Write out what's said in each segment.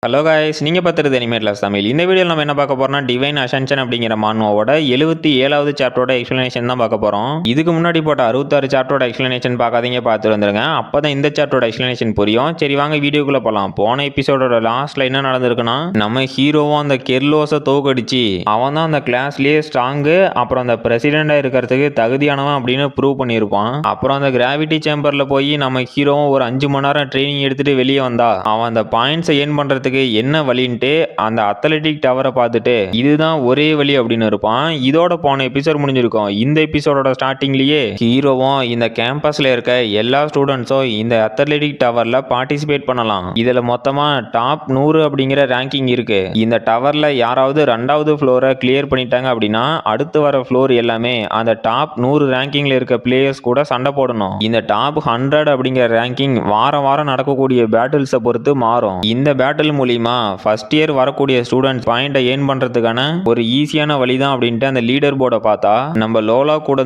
Hello guys, நீங்கள் பார்த்துருது animate loves Tamil. இந்த வீடியோவில் நம்ம என்ன பார்க்க போறோம்னா டிவைன் அசென்ஷன் அப்படிங்கிற மான்வாவோட 77வது சாப்டரோட எக்ஸ்பிளனேஷன் தான் பார்க்க போகிறோம். இதுக்கு முன்னாடி போட்ட 66 சாப்டரோட எக்ஸ்பிளனேஷன் பார்க்காதீங்க, பார்த்துட்டு வந்துருங்க. அப்போ தான் இந்த சாப்டரோட எக்ஸ்பிளனேஷன் புரியும். சரி வாங்க வீடியோக்குள்ளே போகலாம். போன எபிசோடோட லாஸ்ட்டில் என்ன நடந்திருக்குன்னா, நம்ம ஹீரோவும் அந்த கெர்லோஸை தோக்கடிச்சு அவன் தான் அந்த கிளாஸ்லேயே ஸ்ட்ராங்கு, அப்புறம் அந்த பிரசிடெண்டாக இருக்கிறதுக்கு தகுதியானவன் அப்படின்னு ப்ரூவ் பண்ணியிருப்பான். அப்புறம் அந்த கிராவிட்டி சேம்பரில் போய் நம்ம ஹீரோவும் ஒரு 5 மணி நேரம் ட்ரைனிங் எடுத்துகிட்டு வெளியே வந்தா அவன் அந்த பாயிண்ட்ஸை ஏர்ன் பண்ணுறதுக்கு என்ன வழின்ட்டு அந்த அத்லெட்டிக் டவரை பார்த்துட்டு இதுதான் ஒரே வழி அப்படின்னு இருப்பான். இதோட போன எபிசோட் முடிஞ்சிருக்கும். இந்த எபிசோடோட ஸ்டார்டிங்லயே ஹீரோவும் இந்த கேம்பஸ்ல இருக்க எல்லா ஸ்டூடெண்ட்ஸும் இந்த அத்லெட்டிக் டவர்ல பார்ட்டிசிபேட் பண்ணலாம். இதுல மொத்தமா டாப் 100 அப்படிங்கிற ரேங்கிங் இருக்கு. இந்த டவர்ல யாராவது 2வது ஃப்ளோரை கிளியர் பண்ணிட்டாங்க அப்படின்னா அடுத்து வர ஃப்ளோர் எல்லாமே அந்த டாப் 100 ரேங்கிங்ல இருக்க பிளேயர்ஸ் கூட சண்டை போடணும். இந்த டாப் 100 அப்படிங்கிற ரேங்கிங் வாரம் வாரம் நடக்கக்கூடிய பேட்டில்ஸை பொறுத்து மாறும். இந்த பேட்டில் மூலியமா ஃபர்ஸ்ட் இயர் வரக்கூடிய ஸ்டூடெண்ட்ஸ் பாயிண்டை ஏர்ன் பண்றதுக்கான ஒரு ஈஸியான வழி தான் அப்படின்ட்டு அந்த லீடர் போர்டை பார்த்தா நம்ம லோலா கூட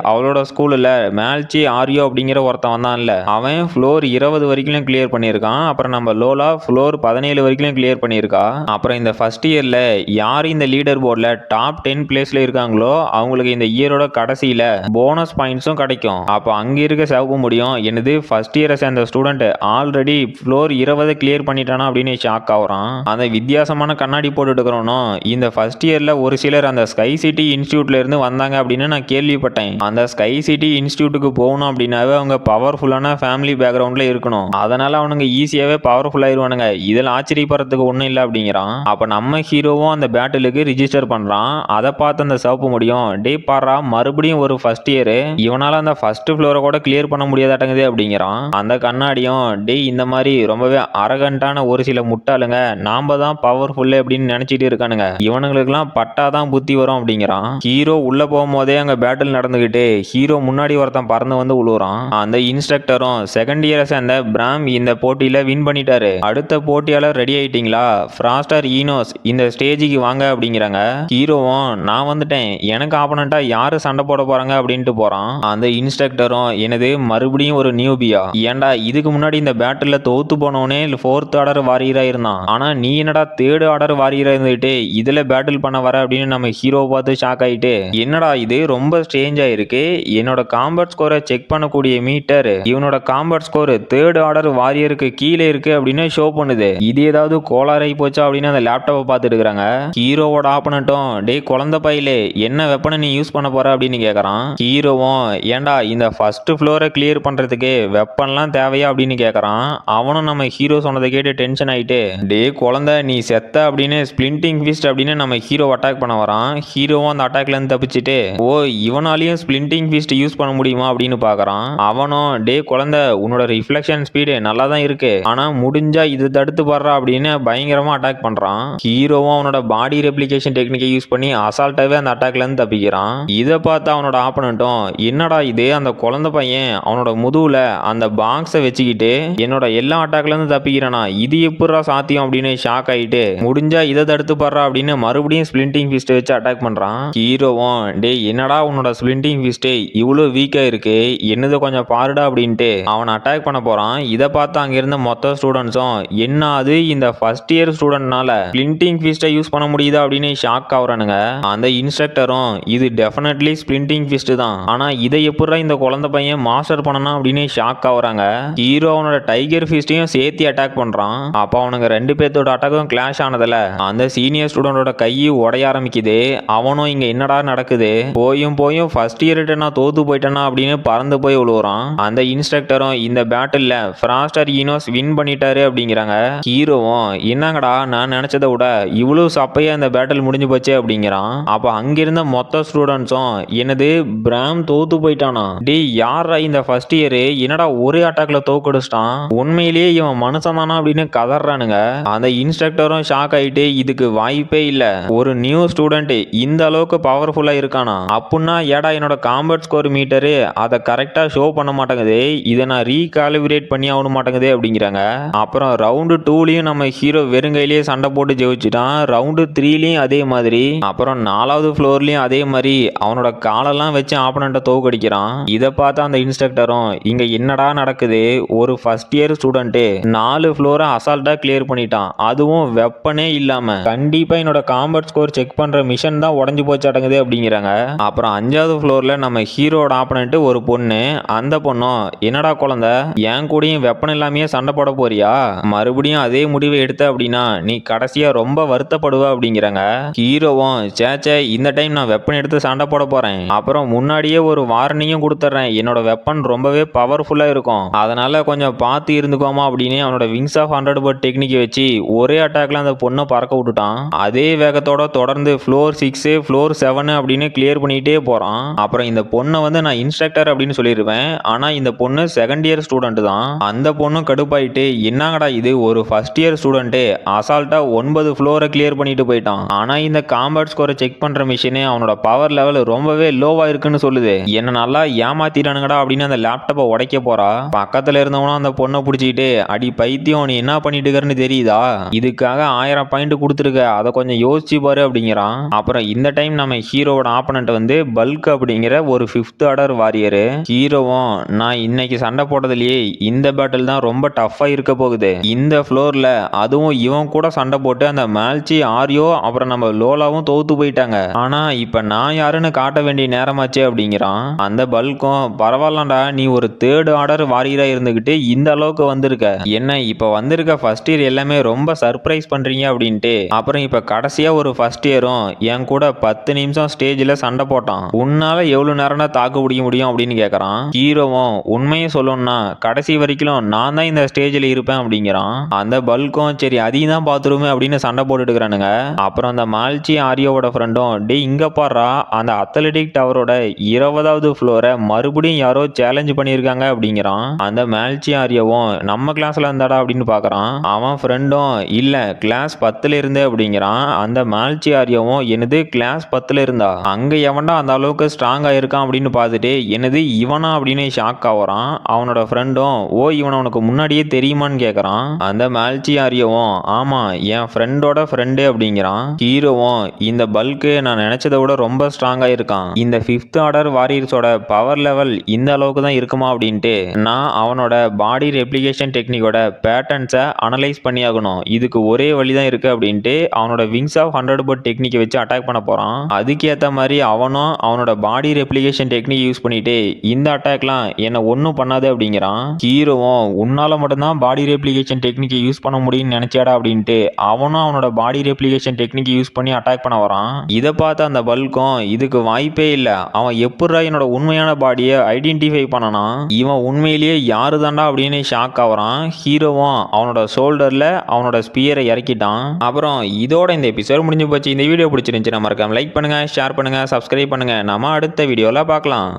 அவளோட ஸ்கூல்ல மேல்ச்சி ஆரியோ அப்படிங்கிற ஒருத்தன் வந்தான்ல, அவன் ஃப்ளோர் 20 வரைக்கும் கிளியர் பண்ணியிருக்கான். அப்புறம் நம்ம லோலா ஃப்ளோர் 17 வரைக்கும் கிளியர் பண்ணியிருக்கா. அப்புறம் இந்த ஃபர்ஸ்ட் இயர்ல யார் இந்த லீடர் போர்டில் டாப் 10 பிளேஸ்ல இருக்காங்களோ அவங்களுக்கு இந்த இயரோட கடைசியில போனஸ் பாயிண்ட்ஸும் கிடைக்கும். அப்போ அங்க இருக்க சிவப்பு முடியும் என்னது ஃபர்ஸ்ட் இயரை சேர்ந்த ஸ்டூடெண்ட் ஆல்ரெடி ஃப்ளோர் 20 கிளியர் பண்ணிட்டானா அப்படின்னு ஷாக் ஆகுறான். அந்த வித்தியாசமான கண்ணாடி போட்டுட்டு இருக்கிறோம். இந்த ஃபர்ஸ்ட் இயர்ல ஒரு சிலர் அந்த ஸ்கை சிட்டி இன்ஸ்டியூட்ல இருந்து வந்தாங்க அப்படின்னு நான் கேள்விப்பட்டேன். அந்த ஸ்கை சிட்டி இன்ஸ்டியூட்டுக்கு போகணும் அப்படின்னாவே அவங்க பவர்ஃபுல்லான ஃபேமிலி பேக்ரவுண்ட்ல இருக்கணும். அதனால அவனுங்க ஈஸியாவே பவர்ஃபுல் ஆயிருவானுங்க. இதில் ஆச்சரியப்படுறதுக்கு ஒன்றும் இல்லை அப்படிங்கிறான். அப்ப நம்ம ஹீரோவும் அந்த பேட்டிலுக்கு ரிஜிஸ்டர் பண்றான். அதை பார்த்து அந்த சிவப்பு முடியும் டே பாரா மறுபடியும் ஒரு ஃபர்ஸ்ட் இயர் இவனால அந்த ஃபர்ஸ்ட் ஃப்ளோரை கூட கிளியர் பண்ண முடியாதாட்டங்குது அப்படிங்கிறான். அந்த கண்ணாடியும் டே இந்த மாதிரி ரொம்பவே அரகண்டான ஒரு சில முட்டாளுங்க நாம தான் பவர்ஃபுல் அப்படின்னு நினைச்சிட்டு இருக்கானுங்க, இவனுங்களுக்குலாம் பட்டாதான் புத்தி வரும் அப்படிங்கிறான். ஹீரோ உள்ள போகும்போதே அங்க பேட்டில் நடந்துகிட்டு ஹீரோ முன்னாடி ஒருத்தன் பறந்து வந்து உழுவுறான். அந்த இன்ஸ்ட்ரக்டரும் செகண்ட் இயரை சேர்ந்த பிராம் இந்த போட்டியில வின் பண்ணிட்டாரு. அடுத்த போட்டியாளர் ரெடி ஆயிட்டீங்களா, ஃப்ராஸ்டர் ஈனோஸ் இந்த ஸ்டேஜுக்கு வாங்க அப்படிங்கிறாங்க. ஹீரோவும் நான் வந்துட்டேன், எனக்கு ஆப்பனண்டா யாரு சண்டை போட போறாங்க அப்படின்ட்டு போறான். அந்த இன்ஸ்ட்ரக்டரும் எனது மறுபடியும் ஒரு நியூபியா, ஏன்டா இதுக்கு முன்னாடி இந்த பேட்டில் தோத்து போனவனே 4th ஆர்டர் வாரியரா இருந்தான், ஆனா நீ என்னடா 3rd ஆர்டர் வாரியரா இருந்துட்டு இதுல பேட்டில் பண்ண வர அப்படின்னு நம்ம ஹீரோ பார்த்து ஷாக் ஆயிட்டு என்னடா இது ரொம்ப ஸ்ட்ரேஞ்சா இருக்கு, என்னோட காம்பேட் ஸ்கோரை செக் பண்ணக்கூடிய மீட்டர் இவனோட காம்பேட் ஸ்கோர் 3rd ஆர்டர் வாரியருக்கு கீழே இருக்கு அப்படின்னு ஷோ பண்ணுது, இது ஏதாவது கோளாறாയി போச்சா அப்படின்னு அந்த லேப்டாப்பை பார்த்துட்டு இருக்காங்க. ஹீரோவோட ஆப்பனட்டும் டே குழந்தை பையிலே என்ன வெப்பனை நீ யூஸ் பண்ண போற அப்படின்னு கேட்கறான். ஹீரோவும் ஏன்டா இந்த ஃபர்ஸ்ட் ஃப்ளோரை கிளியர் பண்றதுக்கு வெப்பன்லாம் தேவையா அப்படின்னு கேட்கறான். அவனும் நம்ம ஹீரோ சொன்னதை கேட்டு டென்ஷன் ஆயிட்டு டே குழந்தை நீ செத்த அப்படின்னு ஸ்பிளிண்டிங் ஃபிஸ்ட் அப்படின்னு நம்ம ஹீரோ அட்டாக் பண்ண வரான். ஹீரோவும் அந்த அட்டாக்ல இருந்து தப்பிச்சுட்டு ஓ இவனாலையும் ஸ்பிளிண்டிங் ஃபிஸ்ட் யூஸ் பண்ண முடியுமா அப்படின்னு பாக்குறான். அவனும் டே குழந்தை உன்னோட ரிஃப்ளெக்ஷன் ஸ்பீடு நல்லா தான் இருக்கு, ஆனா முடிஞ்சா இது தடுத்து பாடுறா அப்படின்னு பயங்கரமா அட்டாக் பண்றான். ஹீரோவும் அவனோட பாடி ரெப்ளிகேஷன் டெக்னிக்கை யூஸ் பண்ணி அசால்ட்டாவே அந்த அட்டாக்ல இருந்து தப்பிக்கிறான். இதை பார்த்து அவனோட ஆப்பனட்டும் என்னடா இது அந்த குழந்தை பையன் அவனோட முதுகுல அந்த பாக்ஸை வச்சுக்கிட்டு என்னோட எல்லா அட்டாக்ல இருந்து தப்பிக்கிறானா, இது எப்படா சாத்தியம் அப்படின்னு ஷாக் ஆயிட்டு முடிஞ்சா இதை தடுத்து பாடுறா அப்படின்னு மறுபடியும் ஸ்பிளிண்டிங் ஃபிஸ்ட் வச்சு அட்டாக் பண்றான். ஹீரோவும் டே என்னடா உன்னோட ஸ்பிளிண்டிங் ஃபிஸ்ட் இவ்வளவு வீக்கா இருக்கு, என்னது கொஞ்சம் பாருடா அப்படின்ட்டு அவன் அட்டாக் பண்ண போறான். இதை பார்த்து அங்க இருந்த மொத்த ஸ்டூடெண்ட்ஸும் என்ன அது இந்த ஃபர்ஸ்ட் இயர் ஸ்டூடெண்ட்னால ஸ்பிளிண்டிங் ஃபிஸ்ட்டை யூஸ் பண்ண முடியுதா அப்படின்னு ஷாக் ஆகுறானுங்க. அந்த இன்ஸ்ட்ரக்டரும் இது டெஃபினெட்லி ஸ்பிளிண்டிங் ஃபிஸ்ட் தான், ஆனா இதை எப்படா இந்த குழந்தை பையன் மாஸ்டர் பண்ணனா அப்படின்னு ஷாக் ஆகுறாங்க. ஹீரோ அவனோட டைகர் ஃபிஸ்டையும் சேர்த்து அட்டாக் பண்றான். அப்ப அவனுங்க 2 பேர்த்தோட அட்டாக்கும் கிளாஷ் ஆனதுல அந்த சீனியர் ஸ்டூடெண்டோட கை உடைய ஆரம்பிக்குது. அவனும் இங்க என்னடா நடக்குது, போயும் போயும் ஃபர்ஸ்ட் இயர்கிட்ட நான் தோத்து போயிட்டேனா அப்படின்னு பறந்து போய் விழுவுறான். அந்த இன்ஸ்ட்ரக்டரும் இந்த பேட்டில்ல ஃப்ராஸ்டர் ஈனோஸ் வின் பண்ணிட்டாரு அப்படிங்கிறாங்க. ஹீரோவும் என்னங்கடா நான் நினைச்சதை விட இவ்வளவு சப்பையா இந்த பேட்டில் முடிஞ்சு போச்சு அப்படிங்கிறான். அப்ப அங்கிருந்த மொத்த ஸ்டூடெண்ட்ஸும் என்னது பிராம் தோத்து போயிட்டானா, டே யாரா இந்த ஃபர்ஸ்ட் இயர் என்னடா ஒரே அட்டாக்ல தோக்கடிச்சிட்டான், உண்மையிலேயே இவன் மனுஷன் தானா அப்படின்னு கதறானுங்க. அந்த இன்ஸ்ட்ரக்டரும் ஷாக் ஆயிட்டு இதுக்கு வாய்ப்பே இல்ல, ஒரு நியூ ஸ்டூடெண்ட் இந்த அளவுக்கு பவர்ஃபுல்லா இருக்கானா அப்படின்னா ஏடா என்னோட காம்பேட் ஸ்கோர் மீட்டரு அதை கரெக்டா ஷோ பண்ண மாட்டேங்குது, இதை நான் ரீகாலிபிரேட் பண்ணி ஆகணும் மாட்டேங்குது அப்படிங்கிறாங்க. அப்புறம் ரவுண்டு 2லயும் நம்ம ஹீரோ வெறுங்கையிலேயே சண்டை போட்டு ஜெயிச்சுட்டான். ரவுண்டு 3லயும் அதே மாதிரி, அப்புறம் 4வது ஃப்ளோர்லயும் அதே மாதிரி அவனோட காலெல்லாம் வச்சு ஆப்பனண்ட்டை தோக்கடிக்கிறான். இதை பார்த்து அந்த இன்ஸ்ட்ரக்டரும் இங்க என்னடா நடக்குது, ஒரு ஃபர்ஸ்ட் இயர் ஸ்டூடெண்ட் 4 ஃப்ளோரை அசால்ட்டா கிளியர் பண்ணிட்டான், அதுவும் வெப்பனே இல்லாம. கண்டிப்பா என்னோட காம்பேட் ஸ்கோர் செக் பண்ற மிஷன் தான் உடஞ்சு போச்சாட்டங்குது அப்படிங்கிறாங்க. அப்புறம் 5வது ஃப்ளோர்ல நம்ம ஹீரோட ஆப்பனண்ட் ஒரு பொண்ணு. அந்த பொண்ணும், என்னடா குழந்தை, என் கூடயும் வெப்பன் இல்லாமையே சண்டை போட போறியா? மறுபடியும் அதே முடிவை எடுத்த அப்படின்னா நீ கடைசியா ரொம்ப வருத்தப்படுவ அப்படிங்கிறாங்க. ஹீரோவும், சேச்சே, இந்த டைம் நான் வெப்பன் எடுத்து சண்டை போட போறேன். அப்புறம் முன்னாடியே ஒரு வார்னிங்கும் கொடுத்துட்றேன், என்னோட வெப்பன் ரொம்பவே பவர்ஃபுல்லா இருக்கும், அதனால கொஞ்சம் பார்த்து இருந்துக்கோமா அப்படின்னு அவனோட விங்ஸ் ஆஃப் 100 பர்ட் டெக்னிக் வச்சு ஒரே அட்டாக்ல அந்த பொண்ணை பறக்க விட்டுட்டான். அதே வேகத்தோட தொடர்ந்து ஃப்ளோர் 6 ஃப்ளோர் 7 அப்படின்னு கிளியர் பண்ணிட்டே போறான். அப்புறம் இந்த பொண்ணை வந்து நான் இன்ஸ்ட்ரக்டர் அப்படின்னு சொல்லிடுவேன், ஆனா இந்த பொண்ணு செகண்ட் இயர் ஸ்டூடெண்ட் தான். அந்த பொண்ணும் கடுப்பாயிட்டு, என்னங்கடா இது, ஒரு ஃபர்ஸ்ட் இயர் ஸ்டூடெண்ட்டே அசால்ட்டா 9 ஃப்ளோரை கிளியர் பண்ணிட்டு போயிட்டான், ஆனா இந்த காம்பேட் ஸ்கோரை செக் பண்ற மிஷினே அவனோட பவர் லெவல் ரொம்பவே லோவா இருக்குன்னு சொல்லுது, என்ன நல்லா ஏமாத்திட்டானுங்கடா அப்படின்னு அந்த லேப்டாப்பை உடைக்க போறா. பக்கத்துல இருந்தவனும் அந்த பொண்ணை பிடிச்சிக்கிட்டு, அடி பைத்தியம், நீ என்ன பண்ணிட்டு இருக்கன்னு தெரியுதா, இதுக்காக 1000 பாயிண்ட் கொடுத்துருக்க, அதை கொஞ்சம் யோசிச்சு பாரு அப்படிங்கிறான். அப்புறம் இந்த டைம் நம்ம ஹீரோவோட ஆப்பனண்ட் வந்து பல்க் அப்படிங்கிற ஒரு 5th ஆர்டர் வாரியரு. ஹீரோவும், நான் இன்னைக்கு சண்டை போட்டதுலயே இந்த பேட்டில் தான் ரொம்ப டஃப்பா இருக்க போகுது, இந்த ஃப்ளோர்ல அதுவும் இவன் கூட சண்டை போட்டு அந்த மேல்ச்சி ஆரியோ அப்புறம் நம்ம லோலாவும் தோத்து போயிட்டாங்க, ஆனா இப்ப நான் யாருன்னு காட்ட வேண்டிய நேரமாச்சு அப்படிங்கிறான். அந்த பல்கும், பரவாயில்லடா, நீ ஒரு 3rd ஆர்டர் வாரியரா இருந்துகிட்டு இந்த அளவுக்கு வந்திருக்க, என்ன இப்ப வந்திருக்க ஃபர்ஸ்ட் இயர் எல்லாமே ரொம்ப சர்ப்ரைஸ் பண்றீங்க அப்படின்ட்டு. அப்புறம் இப்ப கடைசியா ஒரு ஃபர்ஸ்ட் இயரும் என் கூட 10 நிமிஷம் ஸ்டேஜ்ல சண்டை போட்டான், உன்னால எவ்வளவு நேரம் தான் தாக்கு பிடிக்க முடியும் அப்படின்னு கேக்குறான். ஹீரோவும், உண்மையை சொல்லணும்னா கடைசி வரைக்கும் நான் தான் இந்த ஸ்டேஜ்ல இருப்பேன் அப்படிங்கிறான். அந்த பல்கும், சரி அதையும் தான் பாத்துருமே அப்படின்னு சண்டை போட்டுட்டு இருக்கிறானுங்க. அப்புறம் அந்த மால்ச்சி ஆரியோவோட ஃப்ரெண்டும், டே இங்க பாடுறா, அந்த அத்லெட்டிக் டவரோட 20வது ஃப்ளோரை மறுபடியும் யாரோ சேலஞ்ச் பண்ணியிருக்காங்க அப்படிங்கிறான். அந்த மால்ச்சி ஆரியோவும், நம்ம கிளாஸ்ல இருந்தாடா அப்படின்னு பாக்குறான். அவன் ஃப்ரெண்டும், இல்ல கிளாஸ் 10ல இருந்தே அப்படிங்கிறான். அந்த மால்ச்சி ஆரியோவும், என்னது கிளாஸ் 10ல இருந்தா, அங்க எவன்டா அந்த அளவுக்கு ஸ்ட்ராங்கா இருக்கான் அப்படின்னு பார்த்துட்டு, என்னது இவனா அப்படின்னு ஷாக் ஆகுறான். அவனோட ஃப்ரெண்டும், ஓ இவனை உனக்கு முன்னாடியே தெரியுமான்னு கேட்குறான். அந்த மால்ச்சி ஆரியோவும், ஆமா என் ஃப்ரெண்டோட ஃப்ரெண்டு அப்படிங்கிறான். ஹீரோவும், இந்த பல்க்கு நான் நினைச்சதை விட ரொம்ப ஸ்ட்ராங்கா இருக்கான், இந்த 5th ஆர்டர் வாரியர்ஸோட பவர் லெவல் இந்த அளவுக்கு தான் இருக்குமா அப்படின்ட்டு நான் அவனோட பாடி ரெப்ளிகேஷன் டெக்னிக்கோட பேட்டர்ன்ஸை அனலைஸ் பண்ணி ஆகணும், இதுக்கு ஒரே வழி தான் இருக்கு அப்படின்ட்டு அவனோட விங்ஸ் ஆஃப் 100 பர்ட் டெக்னிக்கை வச்சு அட்டாக் பண்ண போறான். அதுக்கேற்ற மாதிரி அவனும் அவனோட பாடி ரெப்ளிகேஷன் டெக்னிக் யூஸ் பண்ணிட்டு, இந்த அட்டாக்லாம் என்ன ஒன்றும் பண்ணாது அப்படிங்கிறான். ஹீரோவும், உன்னால மட்டும்தான் பாடி ரெப்ளிகேஷன் டெக்னிக்கை யூஸ் பண்ண முடியும்னு நினைச்சாடா அப்படின்ட்டு அவனும் அவனோட பாடி ரெப்ளிகேஷன் டெக்னிக் யூஸ் பண்ணி அட்டாக் பண்ண வரான். இதை பார்த்து அந்த பல்கும், இதுக்கு வாய்ப்பே இல்லை, அவன் எப்படா என்னோட உண்மையான பாடியை ஐடென்டிஃபை பண்ணனா, இவன் உண்மையிலேயே யாரு தாண்டா அப்படின்னு ஷாக் ஆகுறான். ஹீரோவும் அவனோட ஷோல்டர்ல அவனோட ஸ்பியரை இறக்கிட்டான். அப்புறம் இதோட இந்த எபிசோட் முடிஞ்சு போச்சு. இந்த வீடியோ பிடிச்சிருந்துச்சு, மறக்காம லைக் பண்ணுங்க, ஷேர் பண்ணுங்க, சப்ஸ்கிரைப் பண்ணுங்க. நம்ம அடுத்த வீடியோல பார்க்கலாம்.